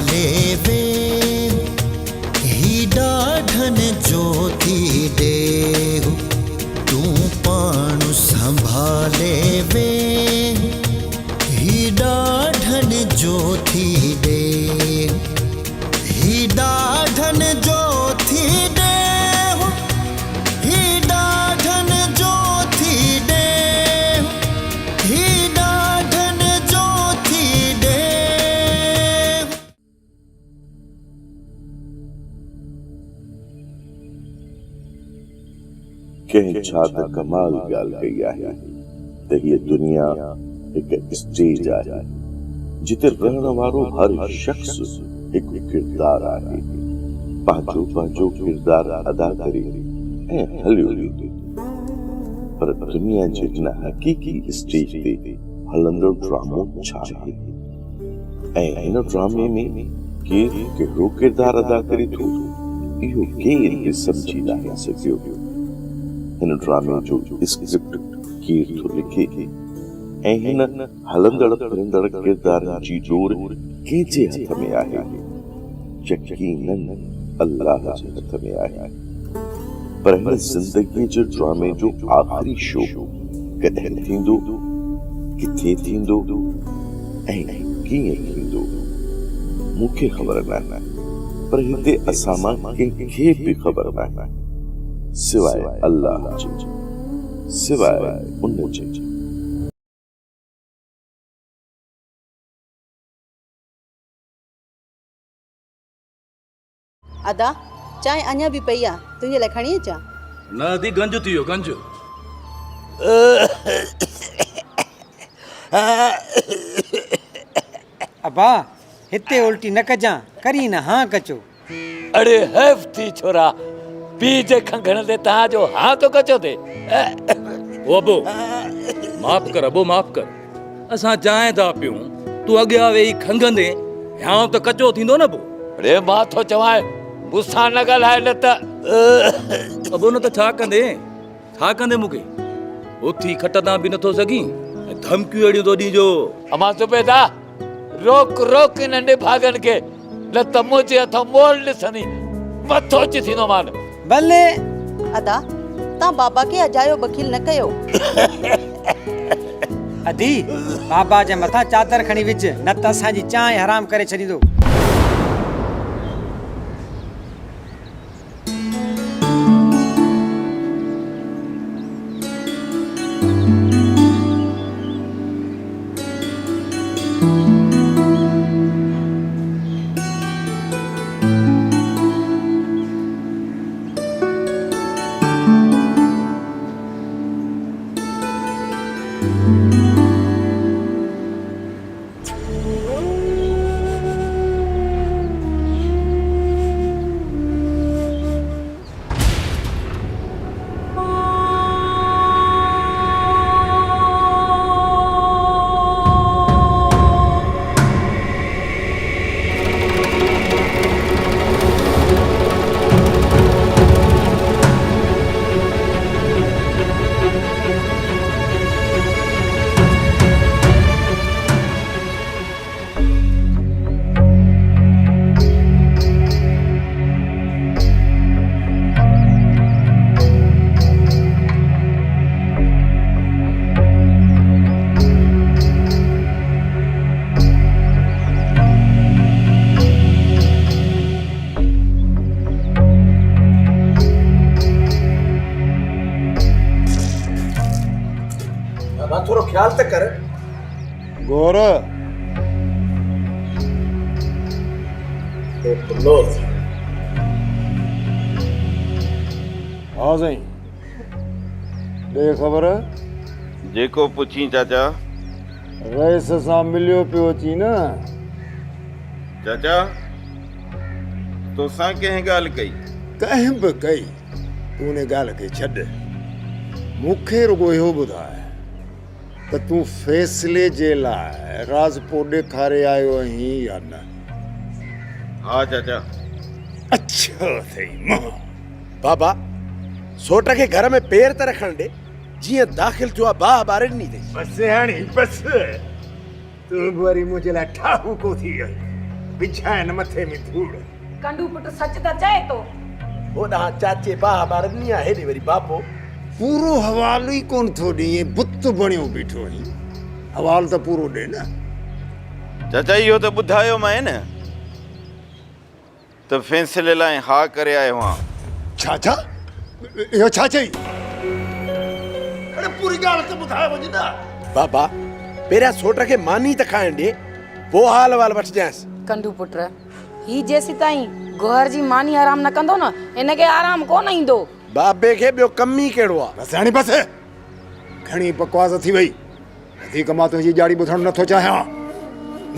संभाले वे ही डाढ़न ज्योति दे तू पाणु संभाले वे ही डाढ़न ज्योति दे ही डाढ़न ज्योति दे ही डाढ़न ज्योति दे ही डाढ़न ज्योति दे। कंहिं छा त कमाल ॻाल्हि कई आहे त हीअ दुनिया हिकु स्टेज आहे जिते रहण वारो हर शख़्स हिकु किरदारु आहे, पंहिंजो पंहिंजो किरदारु अदा करे ऐं हलियो वेंदो। पर दुनिया जे हिन हक़ीक़ी स्टेज ते हलंदड़ ड्रामो छा आहे ऐं हिन ड्रामे में केरु कहिड़ो किरदारु अदा करे थो, इहो केरु बि सम्झी नाहे सघियो। हिन ड्रामे जो स्क्रिप्ट केरु थो लिखे ऐं हिन हलंदड़ फिरंदड़ किरदारनि जी डोर कंहिंजे हथ में आहे? यकीनन अल्लाह जे हथ में आहे। पर हिन ज़िंदगीअ जे ड्रामे जो आख़िरी शो कॾहिं थींदो, किथे थींदो ऐं कीअं थींदो, मूंखे ख़बर नाहे। पर हिते असां मां कंहिंखे बि ख़बर नाहे सिवाय अल्लाह जे, सिवाय उन जे। अदा चांहि अञा बि पई आहे, तुंहिंजे लाइ खणी अचां? न दी गंज थी वियो गंज। अबा हिते उल्टी न कजां, करी न हाँ कचो। अरे हैफ थी छोरा, पी जे खंघण ते तव्हांजो हाँ तो कचो थे। ओ अबो माफ़ कर, अबो माफ़ कर, असां चांहि था पियूं, तू अॻियां वेही खंघंदे हाँ त कचो थींदो न। पोइ अरे मां थो चवां मूंसां न ॻाल्हाए न त। अबो न त छा कंदे मूंखे उथी खटंदा बि नथो सघीं ऐं धमकियूं अहिड़ियूं थो ॾीजो। अमा सुबेदा रोक रोक नंढे भागन के, न त मुंहिंजे हथों मोल ॾिसंदी मथो अची थींदो मान। भले अदा तव्हां बाबा खे अजायो वकील न कयो। अदी बाबा जे मथां चादर खणी विझ, न त असांजी चांहि हराम करे छॾींदो। थोड़ा ख्याल तक कर गोर हाँ साईं दे ख़बर जेको पुछी चाचा। रईस सां मिलियो पियो अची न? चाचा तोसां कंहिं ॻाल्हि कई? कंहिं बि कई, तूं उन ॻाल्हि खे छॾ। मूंखे रुगो इहो ॿुधाए त तूं फ़ैसिले जे लाइ राज़पो ॾेखारे आयो आहीं या न? हा चाचा। अच्छा अथई मां। बाबा सोट खे घर में पेर त रखण ॾे, जीअं दाख़िल थियो आहे बाह ॿारे ॾिनी अथई। बस हाणे बस, तूं वरी मुंहिंजे लाइ ठाहू को थी वई। बिछाए न मथे में धूड़ कंडू पुट सच त चए तो होॾां चाचे भाउ ॿारनि आहे हेॾे वरी बाबो पूरो हवालो ही कोन थो ॾिए बुत बणियो बीठो ही हवाल त पूरो ॾे न चाचा इहो त ॿुधायो मां न त फ़ैसिले लाइ हा करे आयो आहियां छा इहो छा चई अरे पूरी ॻाल्हि त ॿुधाए वञ न बाबा पहिरियां सोट खे मानी त खाइण ॾे पोइ हाल वाल वठिजांइसि कंडू पुट ही जेसी ताईं गोहर जी मानी आराम न कंदो न इनखे आराम कोन ईंदो बाबे खे ॿियो कम ई कहिड़ो आहे बसि हाणे बसि घणी बकवास थी वई वधीक मां तुंहिंजी ॼाड़ी ॿुधणु नथो चाहियां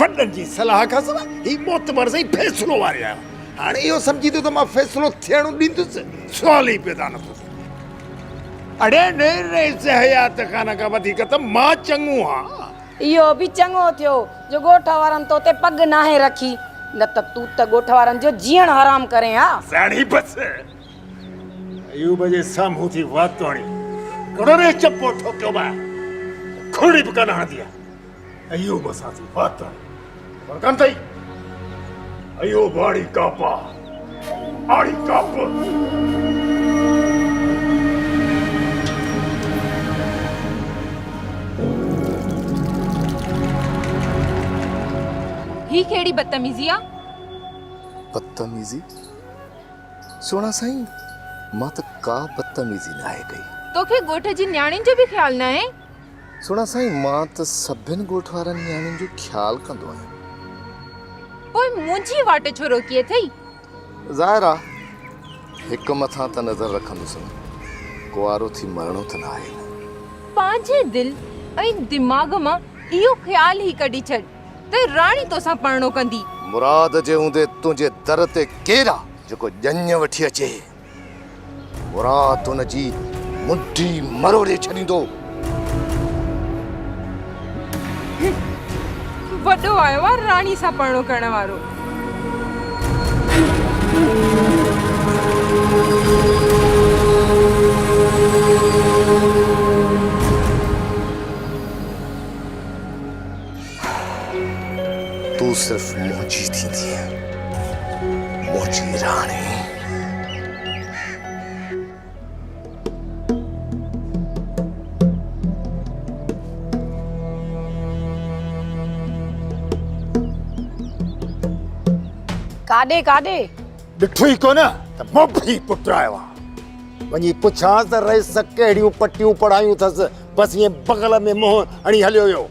वॾनि जी सलाह खां सवाइ ही मोतबर सही फ़ैसिलो वारे आहियां हाणे इहो सम्झी थो त मां फ़ैसिलो थियणु ॾींदुसि सुवाल ई पैदा नथो थिए अड़े न हयात खान खां वधीक त मां चङो आहियां इहो बि चङो थियो जो ॻोठ वारनि तो ते पग नाहे रखी न त तूं त ॻोठ वारनि जो जीअण हराम करे हा साड़ी बसि अयूब जे साम्हूं थी वातोणी करोड़े चप्पो ठोकियो बा खोड़ी बि कान हणंदी आहे अयूब सां थी वातोणी पर कान अथई अयूब आड़ी कापा आड़ी काप ही केड़ी बदतमीजी आ बदतमीजी सोना साईं मां त का बदतमीजी न आहे कई तोखे गोठ जी न्याणी जो भी ख्याल न है सोना साईं मां त सभिनि ॻोठ वारनि न्याणियुनि जो ख्याल कंदो आहियां पोइ मुंहिंजी वाट छो रोकीअ थई ज़ाहिर आहे हिकु मथां त नज़र रखंदुसि कुआरो थी मरणो त न आहे पंहिंजे दिल ऐं दिमाग़ मां इहो ख्याल ई कढी छॾ त राणी तोसां पढ़णो कंदी मुराद जे हूंदे तुंहिंजे दर ते केरु आहे जेको ॼञ वठी अचे मुराद हुन जी मुंडी मरोड़े छॾींदो वॾो आयो आहे राणी सां पढ़णो करण वारो तू सिर्फ मुंहिंजी थींदी मुंहिंजी राणी काॾे काॾे ॾिठो ई कोन त मोफी पुट आयो आहे वञी पुछांसि त रहिस कहिड़ियूं पटियूं पढ़ायूं अथसि बसि ईअं बगल में मुंहुं हणी हलियो हुयो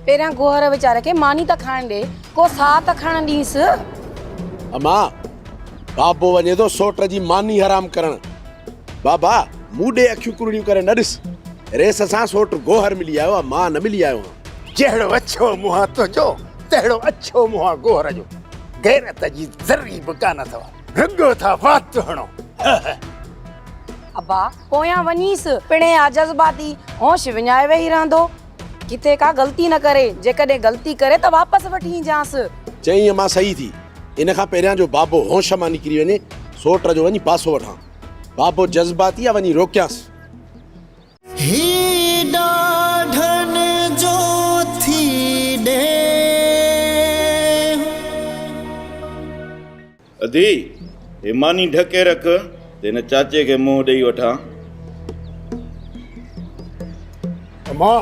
पहिरियां गोहर वीचारे खे मानी त खाइण ॾे को साह त खणण ॾींसि अमा बाबो वञे थो सोट जी मानी हराम करण बाबा मूं ॾे अखियूं कुरड़ियूं करे न ॾिस रेस सां सोट गोहर मिली आयो आहे मां न मिली आयो आहियां जहिड़ो अछो मुंहुं आहे तुंहिंजो तहिड़ो अछो मुंहुं आहे गोहर जो गैरत जी ज़री बि कान अथव रुॻो था वात हणो अबा पोयां वञीसि पिणे आ जज़्बाती होश विञाए वेही रहंदो किथे का ग़लती न करे जेकॾहिं ग़लती करे त वापसि वठी ईंजांसि चई मां सही थी इन खां पहिरियां जो बाबो होश मां निकिरी वञे सोट जो वञी पासो वठां बाबो जज़्बाती आहे वञी रोकियांसि ही ॾाढन जो थी ॾे अधी हे मानी ढके रख तेन चाचे खे मुंहुं ॾेई वठां मां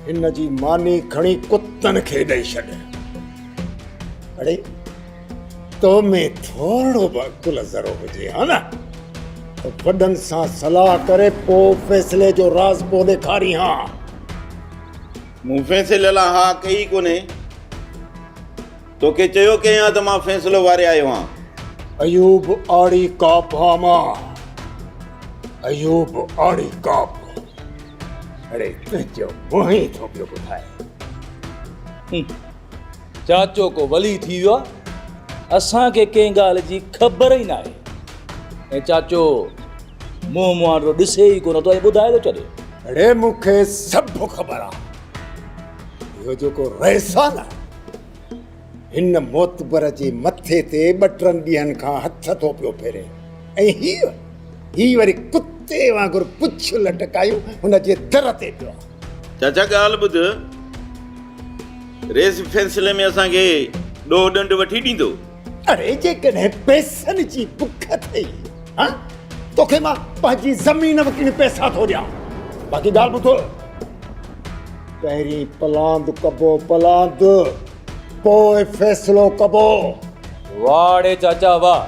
हिन जी मानी खणी कुतनि खे ॾेई छॾ अड़े तो में थोरो बि अकुल ज़रो हुजे हा न त वॾनि सां सलाह करे पोइ फ़ैसिले जो राज़ पोइ ॾेखारी हा मूं फ़ैसिले लाइ हा कई कोन्हे तोखे चयो कयां त मां फ़ैसिलो वारे आयो आहियां अयूब आड़ी काप हा मां अयूब आड़ी काप अरे तुंहिंजो मुंहुं ई थो पियो ॿुधाए चाचो को वली थी वियो आहे असांखे कंहिं ॻाल्हि जी ख़बर ई न आहे ऐं चाचो मुंहुं मुहारो ॾिसे ई कोन थो ऐं ॿुधाए थो छॾे अड़े मूंखे सभु ख़बर आहे इहो जेको रहिस आहे न हिन मोतबर जे मथे ते 2-3 ॾींहंनि खां हथ थो पियो फेरे ऐं ही वरी कुते वांगुरु पुछ लटकायूं हुन जे दर ते पियो चाचा ॻाल्हि ॿुध रेस फ़ैसिले में असांखे ॾोह ॾंड वठी ॾींदो? अरे जेकॾहिं पैसनि जी बुख अथई हाँ तोखे मां पंहिंजी ज़मीन वकिणी पैसा थो ॾियां। बाक़ी ॻाल्हि ॿुधो, पहिरीं पलांद कबो पलांद, पोइ फ़ैसिलो कबो। वाह रे चाचा वाह,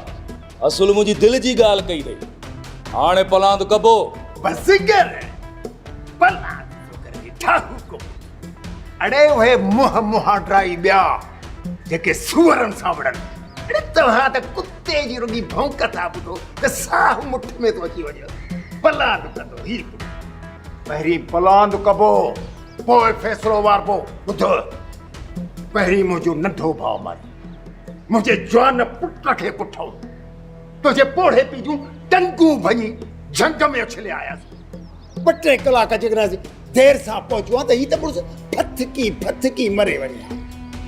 असुल मुंहिंजी दिलि जी ॻाल्हि कई अथई। हाणे पलांद कबो। बसि कर पलांद थो करे ठाहू को। अड़े उहे मुंहं ड्राई ॿिया जेके सूअरनि सां विढ़नि। अड़े तव्हां त कुते जी रुॻी भौंक था ॿुधो त साह मुठ में थो अची वञे। पलांद कंदो ही पहिरीं पलांद कबो पोइ फ़ैसिलो वारबो। ॿुधो, पहिरीं मुंहिंजो नंढो भाउ मारी, मुंहिंजे जवान पुट खे पुठो, तुंहिंजे पोड़े पीउ जूं टंगूं भञी झंग में उछले आयासीं। 2-3 कलाक जेकॾहिं देर सां पहुचूं हा त ही त मुड़ुसि फथकी मरे वञे हा।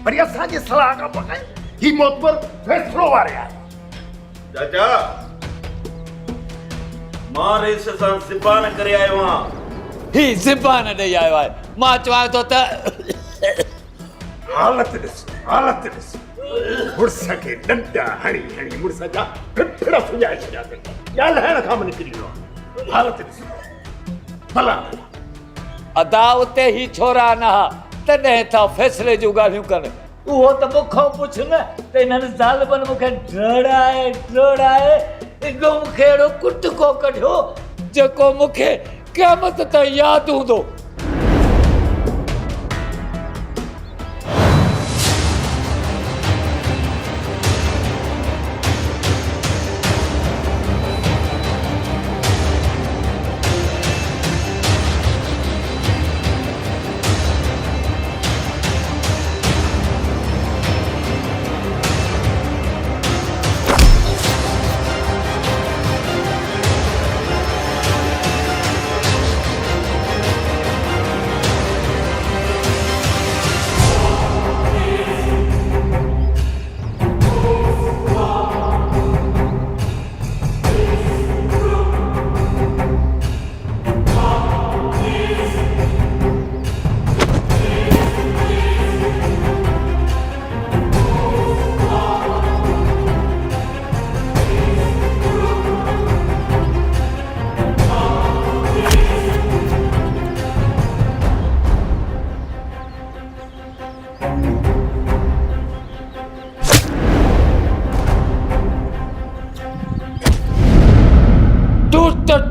वरी असांजी सलाह खां पोइ ही मोतबर फ़ैसिलो वारे आहे। चाचा, मां रेस सां सिपान करे आयो आहियां। ही ज़िबान ॾेई आयो आहे। मां चवां थो त हालत ॾिस मुड़ुस खे डंडा हणी मुड़ुस जा फिफड़ सुञाए छॾिया अथई। ॻाल्हाइण खां बि निकिरी वियो आहे। हालत ॾिस भला अदा उते ही छोरा न हा, तॾहिं था फ़ैसिले जूं ॻाल्हियूं कनि। उहो त मूंखां पुछ न त इन्हनि ज़ालिमनि मूंखे ड्रोड़ाए एॾो मूंखे अहिड़ो कुटको कढियो जेको मूंखे क़यामत ताईं यादि हूंदो।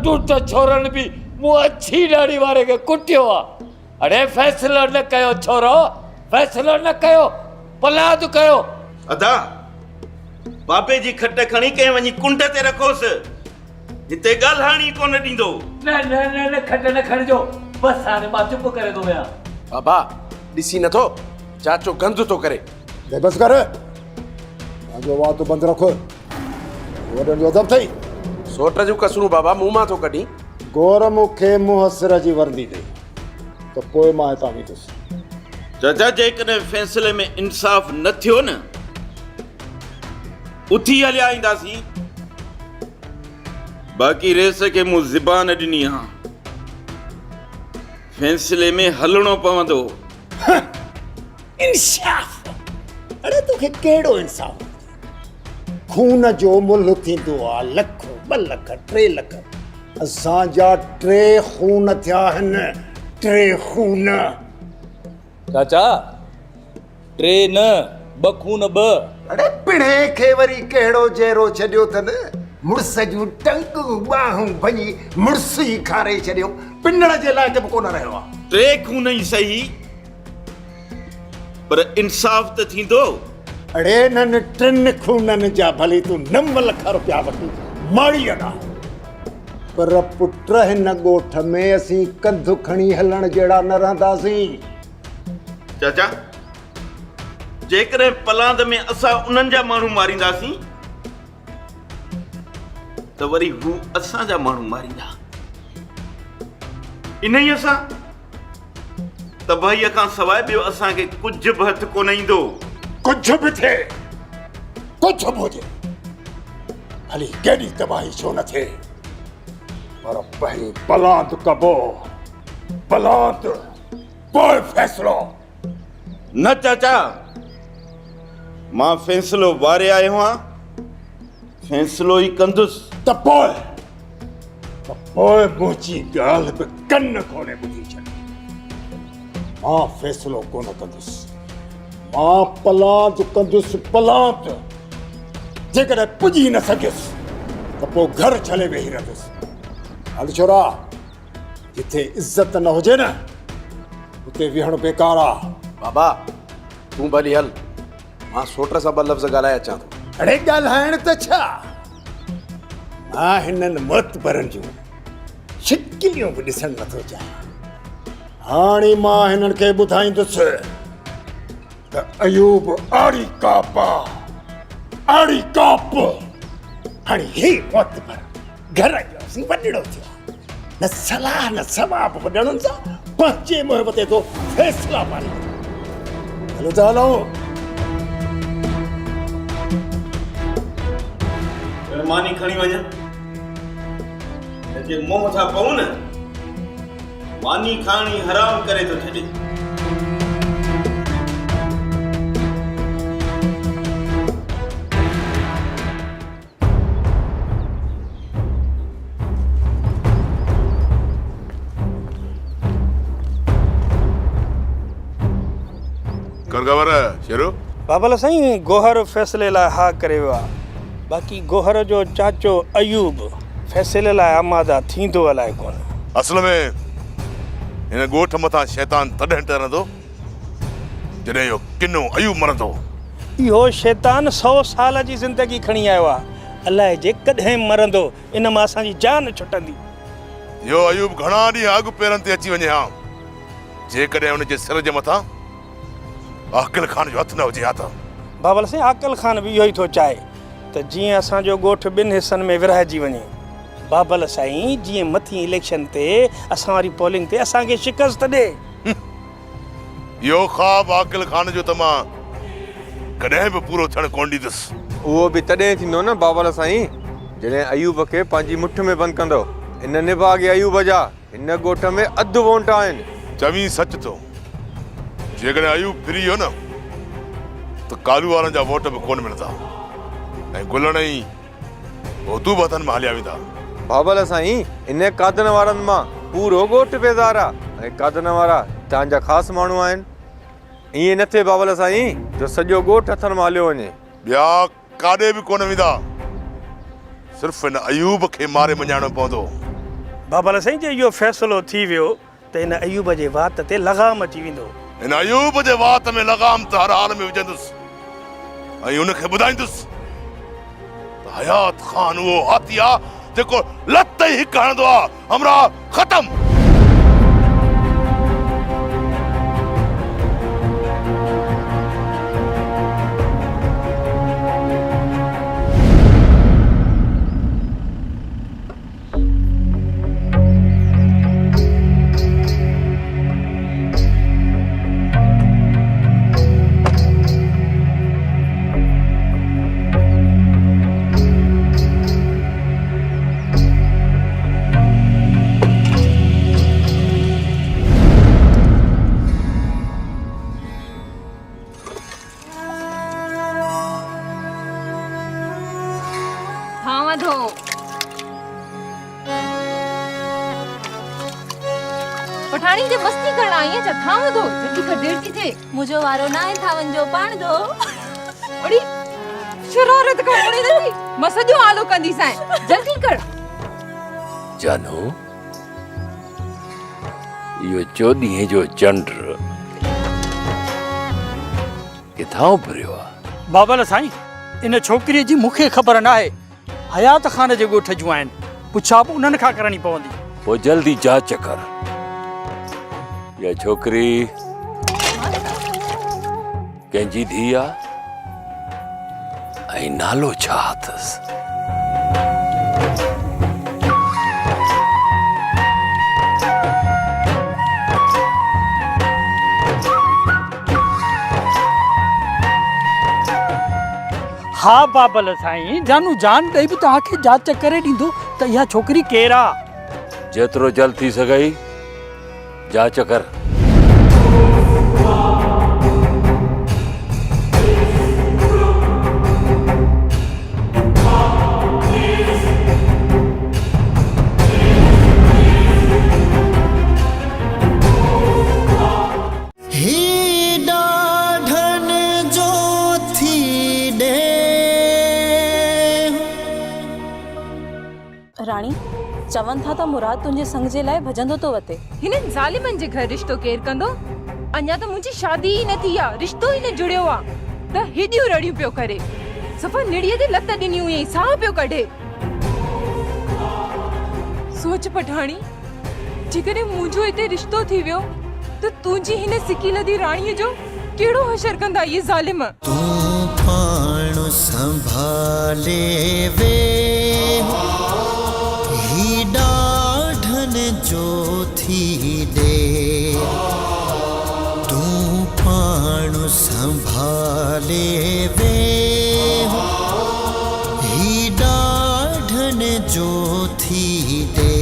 टूट छोरन भी मुंह अच्छी दाढ़ी वारे के कुटियो आ। अरे फैसलो न कयो छोरो, फैसलो न कयो, पलाद कयो। अदा बाबे जी खट खणी के वनी कुंड ते रखोस, हिते ॻाल्हाइणी कोन ॾींदो। न खट न खणजो, बस हाणे मां चुप करे थो वियां। बाबा ॾिसी नथो चाचो गंद थो करे। बस कर, पंहिंजो वातो बंदि रखो। वॾनि जो अदब अथई। सोट जूं कसरूं बाबा मुंह मां थो कढी। गौर मूंखे मुंहुं सिर जी वर्दी ॾे त पोइ मां हितां वेंदुसि। चाचा जेकॾहिं फ़ैसिले में इंसाफ़ न थियो न, उथी हलिया ईंदासीं। बाक़ी रेस खे मूं ज़बान ॾिनी आहे, फ़ैसिले में हलणो पवंदो। इंसाफ़? अरे तोखे कहिड़ो इंसाफ़? खून जो मुल्ह थींदो आहे, 1 लख 2 लख 3 लख। असांजा 3 खून थिया आहिनि, 3 खून। चाचा 3 न 2 खून 2। अरे पिणे खे वरी कहिड़ो जहिड़ो छॾियो अथनि? मुड़ुस जूं टंगूं ॿाहूं भञी मुड़ुस ई खारे छॾियो, पिनण जे लाइ बि कोन रहियो आहे। 3 खून ई सही, पर इंसाफ़ त थींदो। अड़े न 3 खूननि जा भले तूं 9 लख रुपया वठी माड़ी अॾा, पर पुट हिन ॻोठ में असीं कंधु खणी हलण जहिड़ा न रहंदासीं। चाचा जेकॾहिं पलांद में असां उन्हनि जा माण्हू मारींदासीं त वरी हू असांजा माण्हू मारींदा। इन ई असां तबाहीअ खां सवाइ ॿियो असांखे कुझु बि हथ कोन ईंदो। कुझु बि थिए, कुझु बि हुजे, भली केॾी तबाही छो न थिए, पर पहिरीं पलांद कबो, पलांद पोइ फ़ैसिलो। न चाचा, मां फ़ैसिलो वारे आयो आहियां, फ़ैसिलो ई कंदुसि। त पोइ मुंहिंजी ॻाल्हि बि कन कोन्हे ॿुधी छॾ। मां फ़ैसिलो कोन कंदुसि, मां पलांत कंदुसि, पलांत। जेकॾहिं पुॼी न सघियुसि त पोइ घर छॾे वेही रहंदुसि। हल छोरा, जिथे इज़त न हुजे न उते विहणु बेकार आहे। बाबा तूं भली हल, मां सोट सां ॿ लफ़्ज़ ॻाल्हाए अचां थो। अड़े ॻाल्हाइण त छा, मां हिननि मुतबरनि जूं शिकिलियूं बि ॾिसणु नथो चाहियां। हाणे मां हिननि खे ॿुधाईंदुसि त अयूब आड़ी काप आहे, आड़ी काप। हाणे हे मुतबर घर जो सी वॾड़ो थियो, न सलाह न सवाब वॾणनि सां पंहिंजे मुंहं ते थो फ़ैसिला पाणी। हलो त हलूं। मानी खणी वञा, जे मुंहुं मथां पऊं न, मानी खाणी हराम करे थो छॾे। कर शेरो बाबल साईं, गोहर फ़ैसिले लाइ हा करे वियो आहे। बाक़ी गोहर जो चाचो अयूब फ़ैसिले लाइ आमादा थींदो अलाए कोन। असल में हिन ॻोठ मथां शैतान तॾहिं टरंदो जॾहिं इहो किनो अयूब मरंदो। इहो शैतान 100 साल जी ज़िंदगी खणी आयो आहे, अलाए जे कॾहिं मरंदो, इन मां असांजी जान छुटंदी। इहो अयूब घणा ॾींहं अॻु पेरनि ते अची वञे हा, जेकॾहिं हुनजे सिर जे मथां आकिल खान जो हथु न हुजे हा त। बाबल साईं, आकिल खान बि इहो ई थो चाहे त जीअं असांजो ॻोठ 2 हिसनि में विरहाइजी वञे। बाबल साईं, जीअं मथी इलेक्शन ते असां वारी पोलिंग ते असांखे शिकस्त ॾे। इहो ख़्वाब आकिल खान जो त मां कॾहिं बि पूरो थियणु कोन ॾींदुसि। उहो बि तॾहिं थींदो न बाबल साईं, जॾहिं अयूब खे पंहिंजी मुठ में बंदि कंदो। इन निभागे अयूब जा हिन ॻोठ में अधु वोट आहिनि। चवीं सच थो, जेकॾहिं अयूब फिरी वियो न त कालू वारनि जा वोट बि कोन मिलंदा ऐं गुलण ई तू बतन में हलिया वेंदा। बाबल साईं, इन कादन वारनि मां पूरो ॻोठ बेज़ार आहे ऐं कादन वारा तव्हांजा ख़ासि माण्हू आहिनि। ईअं न थिए बाबल साईं जो सॼो ॻोठ हथनि मां हलियो वञे। ॿिया काॾे बि कोन वेंदा, सिर्फ़ु हिन अयूब खे मारे मञाइणो पवंदो। बाबल साईं, जे इहो फ़ैसिलो थी वियो त हिन अयूब जे वात ते लगाम अची वेंदो। हिन अयूब जे वात में लगाम त हर हाल में विझंदुसि ऐं हुनखे ॿुधाईंदुसि त हयात ख़ान उहो हाथी आहे जेको लत ई हिकु हणंदो आहे, हमरा ख़तम। पठाणी जे मस्ती करण आई है, जा थाम दो, जल्दी कर, देर थी थे। मुझो वारो ना है थावन जो पाण दो। बड़ी शरारत कर पड़ी जल्दी, मैं सजो आलो कंदी साए, जल्दी कर। जानू, यो 14 जो चंड किथां उभरियो आहे? बाबल साईं, इन छोकिरीअ जी मूंखे ख़बर न आहे। हयात खान जे ॻोठ जूं आहिनि, पुछा बि उन्हनि खां करणी पवंदी। पोइ जल्दी जांच कर, या छोकिरी कंहिंजी धीउ आहे ऐं नालो छा अथसि? हा बाबल साईं, जानू जान ॾेई बि तव्हांखे जांच करे ॾींदो त इहा छोकिरी केरु आहे। जेतिरो जल्द थी सघई जांच कर। चवनि था त मुराद तुंहिंजे संग जे लाइ भजंदो तो वते। हिननि ज़ालिमनि जे घर रिश्तो केर कंदो? अञा त मुंहिंजी शादी ई न थी आहे, रिश्तो ई न जुड़ियो आहे त हेॾियूं रड़ियूं पियो करे, सफ़ा निड़ीअ ते लत ॾिनी हुई, साह पियो कढे। सोच पठाणी, जेकॾहिं मुंहिंजो हिते रिश्तो थी वियो त तुंहिंजी हिन सिकी लधी राणीअ जो कहिड़ो हशर कंदा इहे ज़ालिम? तूं पाण संभाले वे ही ॾाढन जो थी ॾे, तूं पाण संभाले वे ही ॾाढन जो थी ॾे।